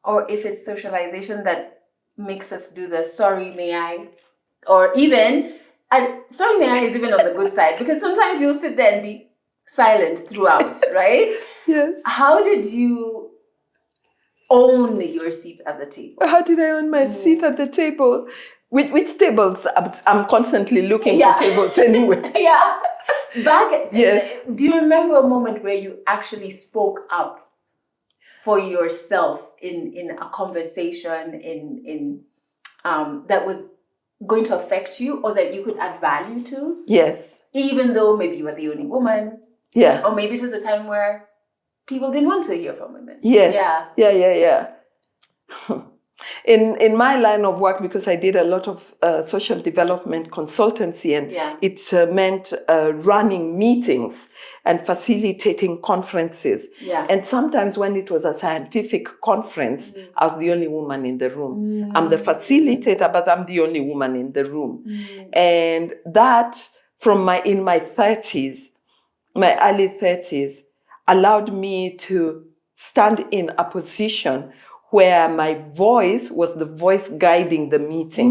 or if it's socialization that makes us do the sorry, may I? Or even, and sorry, may I is even on the good side, because sometimes you'll sit there and be silent throughout, right? Yes. How did you own your seat at the table? How did I own my seat at the table? Which tables? I'm constantly looking for tables anyway. Do you remember a moment where you actually spoke up for yourself in a conversation in that was going to affect you or that you could add value to? Yes. Even though maybe you were the only woman. Yeah. Or maybe it was a time where people didn't want to hear from women. Yes. Yeah. In my line of work, because I did a lot of social development consultancy, and it meant running meetings and facilitating conferences. Yeah. And sometimes when it was a scientific conference, I was the only woman in the room. I'm the facilitator, but I'm the only woman in the room. And that, in my 30s, my early 30s, allowed me to stand in a position where my voice was the voice guiding the meeting.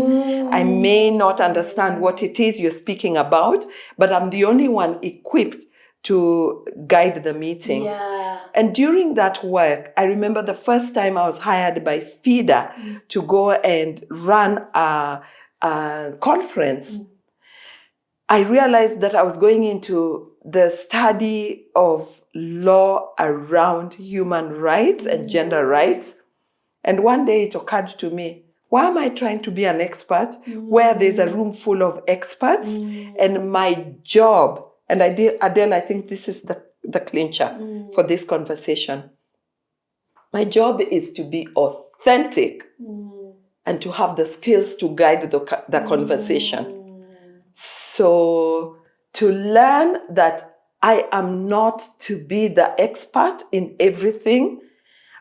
I may not understand what it is you're speaking about, but I'm the only one equipped to guide the meeting. Yeah. And during that work, I remember the first time I was hired by FIDA to go and run a conference. I realized that I was going into the study of law around human rights and gender rights. And one day it occurred to me, why am I trying to be an expert where there's a room full of experts? And my job And Adele, I think this is the clincher for this conversation. My job is to be authentic and to have the skills to guide the conversation. So to learn that I am not to be the expert in everything,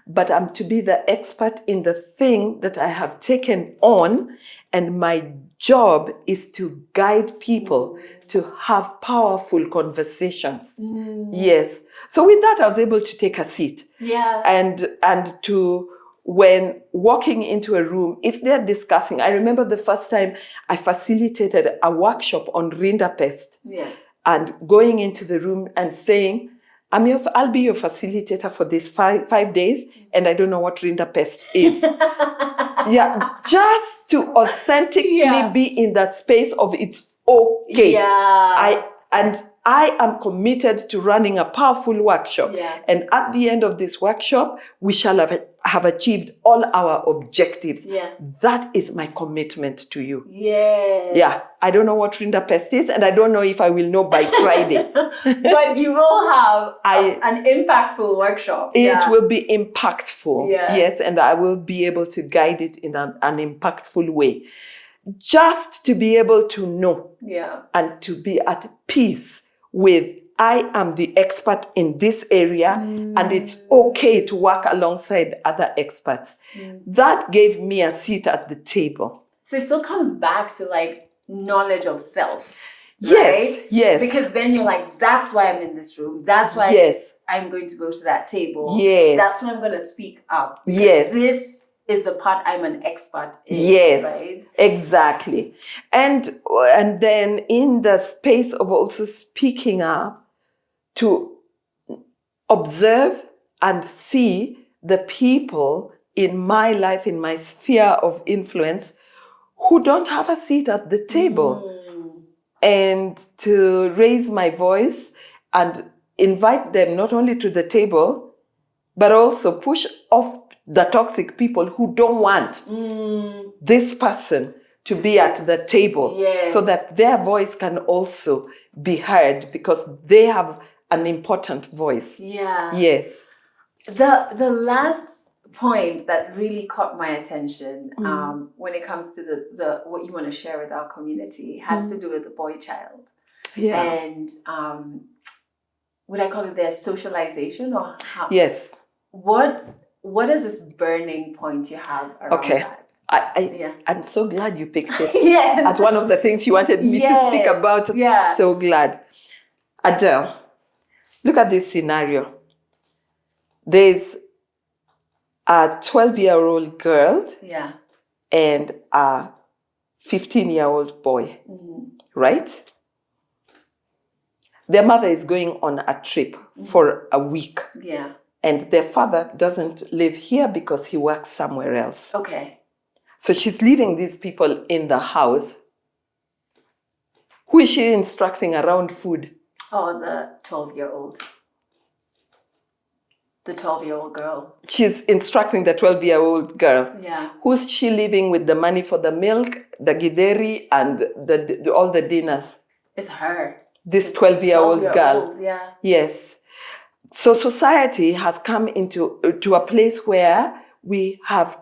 but I'm to be the expert in the thing that I have taken on. And my job is to guide people to have powerful conversations. Yes. So with that, I was able to take a seat. Yeah. And to, when walking into a room, if they're discussing, I remember the first time I facilitated a workshop on rinderpest. Yeah. And going into the room and saying, I'll be your facilitator for this five days, and I don't know what rinderpest is. Yeah, just to authentically be in that space of it's okay. Yeah. I am committed to running a powerful workshop. Yeah. And at the end of this workshop, we shall have achieved all our objectives. Yeah. That is my commitment to you. Yes. Yeah. I don't know what rinderpest is, and I don't know if I will know by Friday. But you will have an impactful workshop. It will be impactful. Yeah. Yes, and I will be able to guide it in an impactful way. Just to be able to know and to be at peace with, I am the expert in this area, and it's okay to work alongside other experts. That gave me a seat at the table. So it still comes back to like knowledge of self. Yes, right? yes. Because then you're like, that's why I'm in this room. That's why I'm going to go to that table. Yes. That's why I'm going to speak up. Yes. This is the part I'm an expert in. Yes, right? Exactly. And then in the space of also speaking up, to observe and see the people in my life, in my sphere of influence, who don't have a seat at the table. And to raise my voice and invite them not only to the table, but also push off the toxic people who don't want this person to be at the table, so that their voice can also be heard, because they have an important voice. Yeah. Yes. The last point that really caught my attention when it comes to the what you want to share with our community has to do with the boy child. Yeah. And would I call it their socialization, or how? Yes. What is this burning point you have around that? I'm so glad you picked it yes. as one of the things you wanted me to speak about. Yeah. So glad. Adele, look at this scenario. There's a 12-year-old girl and a 15-year-old boy, right? Their mother is going on a trip for a week. Yeah. And their father doesn't live here because he works somewhere else. Okay. So she's leaving these people in the house. Who is she instructing around food? Oh, the 12-year-old. The 12-year-old girl. She's instructing the 12-year-old girl. Yeah. Who's she leaving with the money for the milk, the githeri, and all the dinners? It's her. This 12-year-old girl. Yeah. Yes. So society has come to a place where we have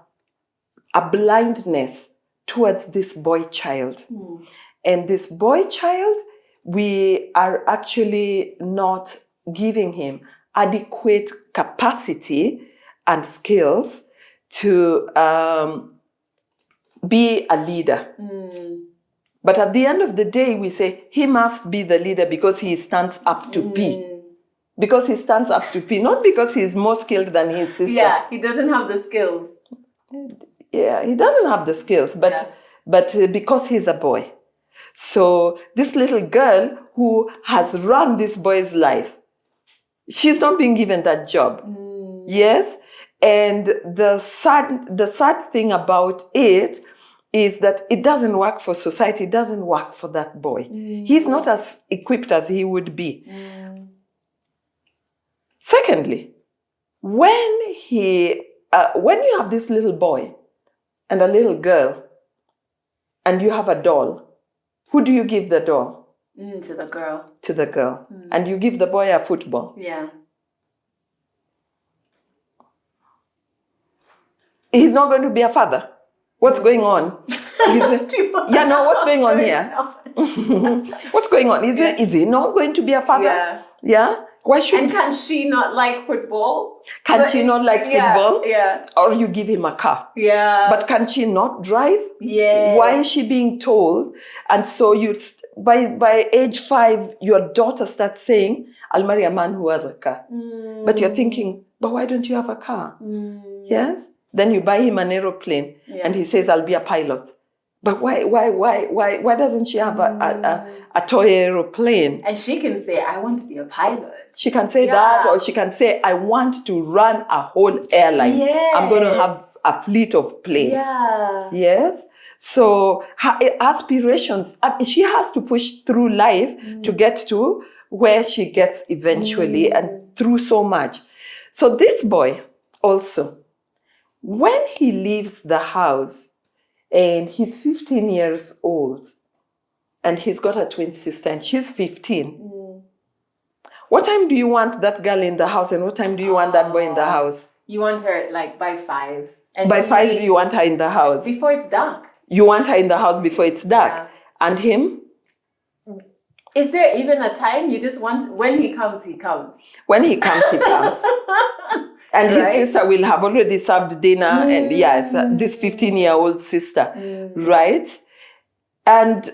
a blindness towards this boy child. And this boy child, we are actually not giving him adequate capacity and skills to be a leader. But at the end of the day, we say he must be the leader because he stands up to P. Because he stands up to P, not because he's more skilled than his sister. Yeah, he doesn't have the skills. Yeah, he doesn't have the skills, but because he's a boy. So this little girl who has run this boy's life, she's not being given that job. Yes, and the sad thing about it is that it doesn't work for society. It doesn't work for that boy. He's not as equipped as he would be. Secondly, when you have this little boy and a little girl, and you have a doll, who do you give the doll? To the girl. To the girl. And you give the boy a football. Yeah. He's not going to be a father. What's going on? What's going on here? What's going on? Is he not going to be a father? Yeah. Yeah? Why should? And can she not like football? Can she not like football? Yeah. Or you give him a car. Yeah. But can she not drive? Yeah. Why is she being told? And so by age 5, your daughter starts saying, I'll marry a man who has a car. But you're thinking, but why don't you have a car? Yes? Then you buy him an aeroplane and he says, I'll be a pilot. But why doesn't she have a toy aeroplane? And she can say, I want to be a pilot. She can say that, or she can say, I want to run a whole airline. Yes. I'm going to have a fleet of planes. Yeah. Yes. So her aspirations, she has to push through life to get to where she gets eventually and through so much. So this boy also, when he leaves the house and he's 15 years old and he's got a twin sister and she's 15, what time do you want that girl in the house and what time do you want that boy in the house? You want her like by 5. And by 5, you want her in the house. Before it's dark. You want her in the house before it's dark. Yeah. And him? Is there even a time? You just want, when he comes, he comes. When he comes, he comes. And his sister will have already served dinner. And yes, this 15-year-old sister, right? And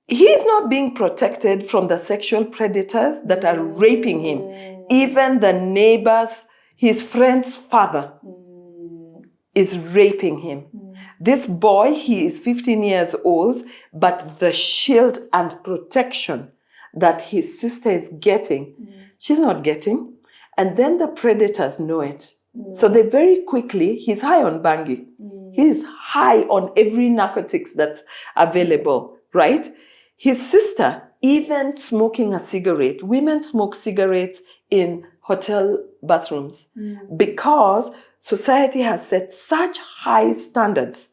he's not being protected from the sexual predators that are raping him. Even the neighbors, his friend's father is raping him. This boy, he is 15 years old, but the shield and protection that his sister is getting, she's not getting. And then the predators know it. So they very quickly, he's high on bangi. He's high on every narcotics that's available, right? His sister, even smoking a cigarette, women smoke cigarettes in hotel bathrooms because society has set such high standards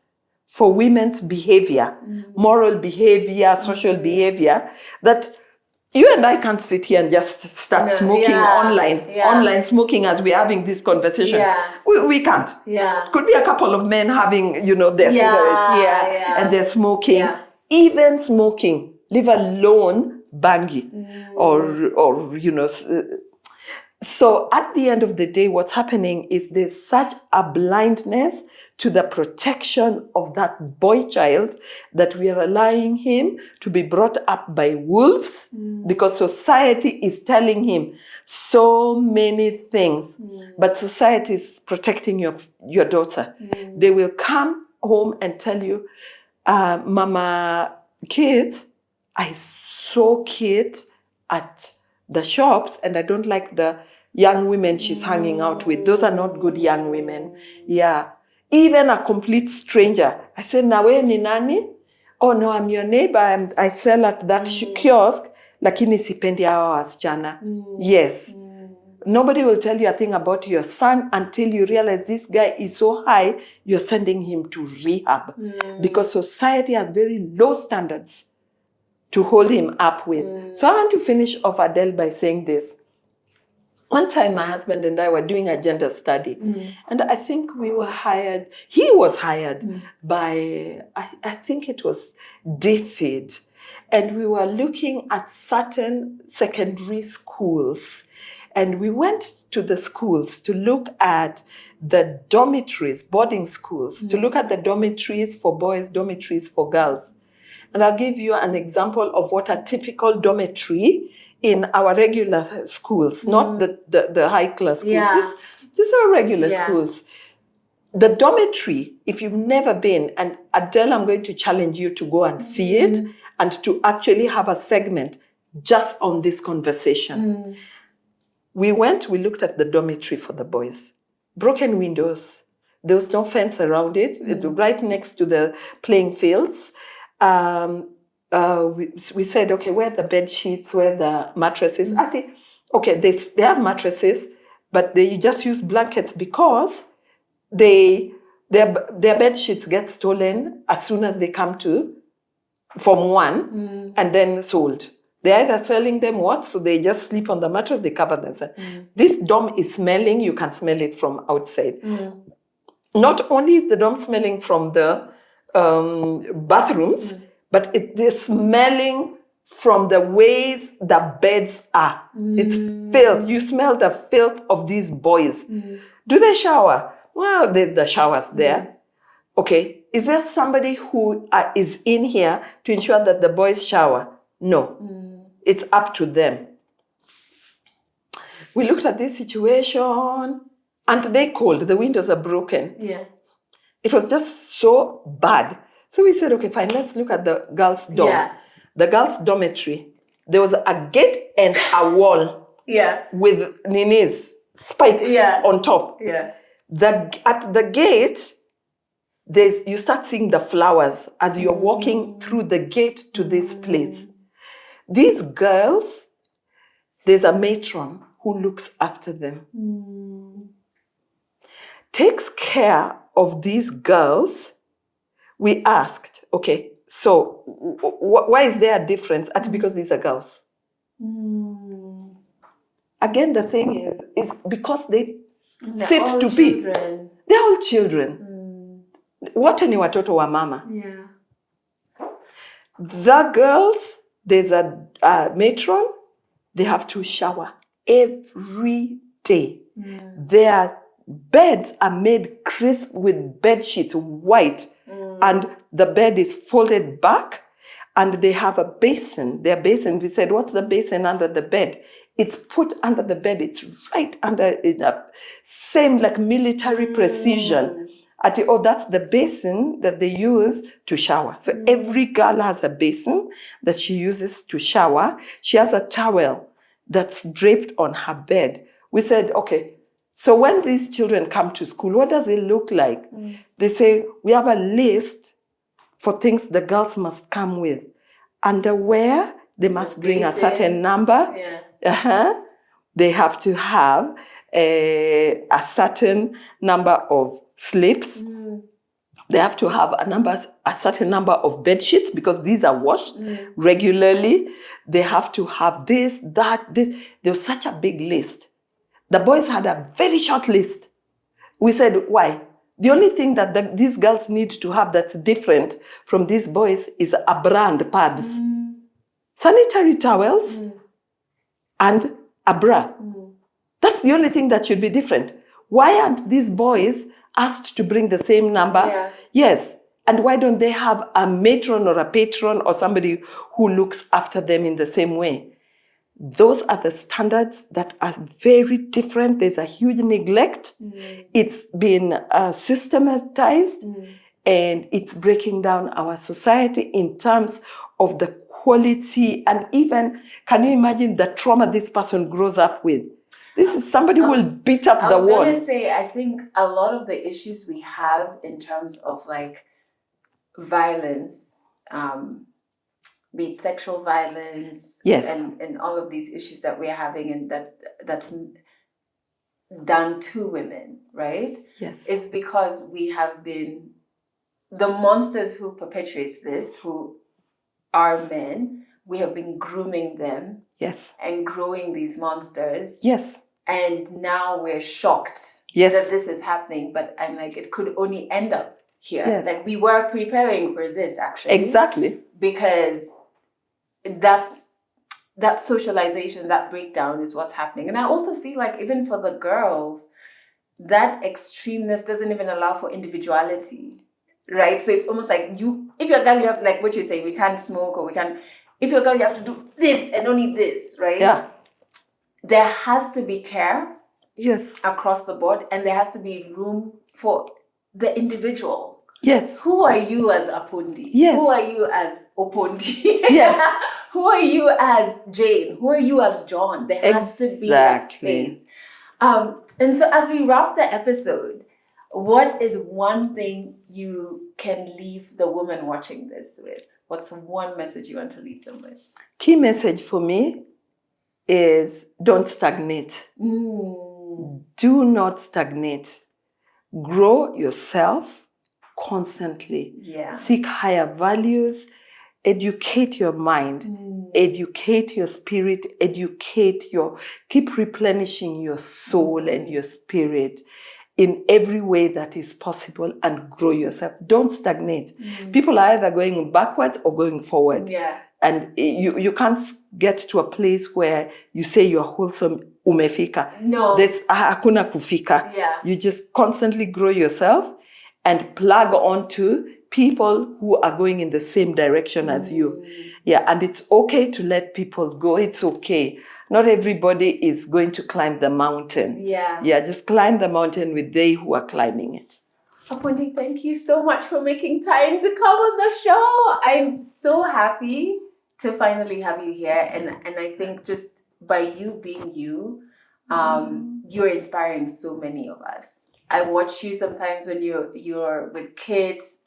for women's behavior, moral behavior, social behavior, that you and I can't sit here and just start smoking online smoking as we're having this conversation. We can't. Could be a couple of men having, their cigarettes here and they're smoking. Even smoking, leave alone bangi or So at the end of the day, what's happening is there's such a blindness to the protection of that boy child that we are allowing him to be brought up by wolves because society is telling him so many things. But society is protecting your daughter. They will come home and tell you, Mama, Kate, I saw Kate at the shops and I don't like the young women she's hanging out with. Those are not good young women. Yeah. Even a complete stranger. I said, Nawe ni nani? Oh no, I'm your neighbor. I sell at that kiosk. Lakini sipendi hawa wasichana. Yes. Nobody will tell you a thing about your son until you realize this guy is so high, you're sending him to rehab. Because society has very low standards to hold him up with. So I want to finish off, Adele, by saying this. One time my husband and I were doing a gender study, and I think he was hired by, I think it was David, and we were looking at certain secondary schools, and we went to the schools to look at the dormitories, boarding schools, to look at the dormitories for boys, dormitories for girls. And I'll give you an example of what a typical dormitory in our regular schools, not the high-class schools. These are regular schools. The dormitory, if you've never been, and Adele, I'm going to challenge you to go and see it and to actually have a segment just on this conversation. We looked at the dormitory for the boys. Broken windows. There was no fence around it. Right next to the playing fields. We said, okay, where are the bed sheets, where are the mattresses? I think, okay, they have mattresses, but they just use blankets because their bed sheets get stolen as soon as they come to Form 1 and then sold. They're either selling them what? So they just sleep on the mattress, they cover themselves. This dorm is smelling, you can smell it from outside. Not only is the dorm smelling from the bathrooms, but it is smelling from the ways the beds are. It's filth. You smell the filth of these boys. Do they shower? Well, there's the showers there. Okay. Is there somebody who is in here to ensure that the boys shower? No. It's up to them. We looked at this situation and they called. The windows are broken. Yeah. It was just so bad. So we said, okay, fine, let's look at the girls' dorm. Yeah. The girls' dormitory. There was a gate and a wall. Yeah. With ninis, spikes on top. Yeah. At the gate, you start seeing the flowers as you're walking through the gate to this place. These girls, there's a matron who looks after them. Takes care of these girls. We asked, okay, so why is there a difference? Because these are girls. Again, the thing is because they sit to be. They're all children. Wote ni watoto wa mama. Yeah. The girls, there's a matron, they have to shower every day. Their beds are made crisp with bed sheets, white, and the bed is folded back, and they have a basin. Their basin, we said, what's the basin under the bed? It's put under the bed. It's right under it. Same like military precision. That's the basin that they use to shower. So every girl has a basin that she uses to shower. She has a towel that's draped on her bed. We said, okay, so when these children come to school, what does it look like? They say, we have a list for things the girls must come with. Underwear, they must bring a certain number. They have to have a certain number of slips. They have to have a certain number of bed sheets because these are washed regularly. They have to have this, that, this. There was such a big list. The boys had a very short list. We said, why? The only thing that these girls need to have that's different from these boys is a brand pads, sanitary towels, and a bra. That's the only thing that should be different. Why aren't these boys asked to bring the same number? Yes. And why don't they have a matron or a patron or somebody who looks after them in the same way? Those are the standards that are very different. There's a huge neglect. It's been systematized, and it's breaking down our society in terms of the quality. And even, can you imagine the trauma this person grows up with? This is somebody who will beat up the wall. I was going to say, I think a lot of the issues we have in terms of like violence, be it sexual violence, and all of these issues that we're having and that's done to women, right? Yes. It's because we have been, the monsters who perpetrate this, who are men, we have been grooming them. Yes. And growing these monsters. Yes. And now we're shocked that this is happening. But I'm like, it could only end up here. Yes. Like we were preparing for this actually. Exactly. Because that socialization, that breakdown is what's happening. And I also feel like even for the girls, that extremeness doesn't even allow for individuality. Right? So it's almost like if you're a girl, you have, like what you're saying, we can't smoke or we can't. If you're a girl, you have to do this and only this, right? Yeah. There has to be care. Yes. Across the board, and there has to be room for the individual. Yes. Who are you as Apondi? Yes. Who are you as Opondi? Yes. Who are you as Jane? Who are you as John? There has to be that space. And so as we wrap the episode, what is one thing you can leave the woman watching this with? What's one message you want to leave them with? Key message for me is don't stagnate. Do not stagnate. Grow yourself constantly. Yeah. Seek higher values educate your mind, educate your spirit, keep replenishing your soul and your spirit in every way that is possible, and grow yourself. Don't stagnate. People are either going backwards or going forward. Yeah. And you can't get to a place where you say you're wholesome, umefika. No. There's hakuna kufika. Yeah. You just constantly grow yourself and plug onto people who are going in the same direction as you. Yeah, and it's okay to let people go. It's okay. Not everybody is going to climb the mountain. Yeah. Yeah, just climb the mountain with they who are climbing it. Apondi, thank you so much for making time to come on the show. I'm so happy to finally have you here. And I think just by you being you, you're inspiring so many of us. I watch you sometimes when you're with kids,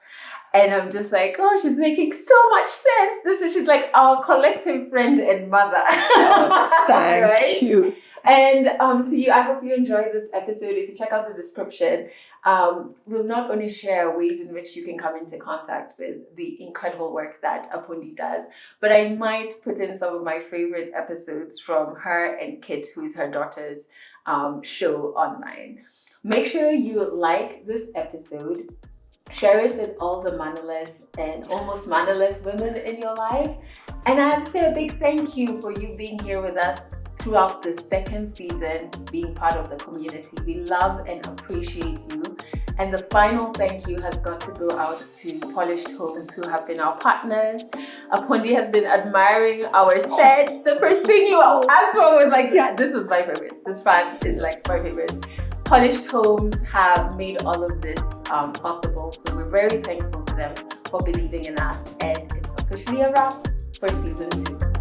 and I'm just like, oh, she's making so much sense. She's like our collective friend and mother. Oh, thank right? you. And to you, I hope you enjoyed this episode. If you check out the description, we'll not only share ways in which you can come into contact with the incredible work that Apondi does, but I might put in some of my favorite episodes from her and Kit, who is her daughter's show online. Make sure you like this episode, share it with all the mannerless and almost mannerless women in your life. And I have to say a big thank you for you being here with us throughout the second season, being part of the community. We love and appreciate you. And the final thank you has got to go out to Polished Homes, who have been our partners. Apondi has been admiring our sets. The first thing you asked for was like, yeah, this was my favorite. This fan is like my favorite. Polished Homes have made all of this possible. So we're very thankful to them for believing in us. And it's officially a wrap for season 2.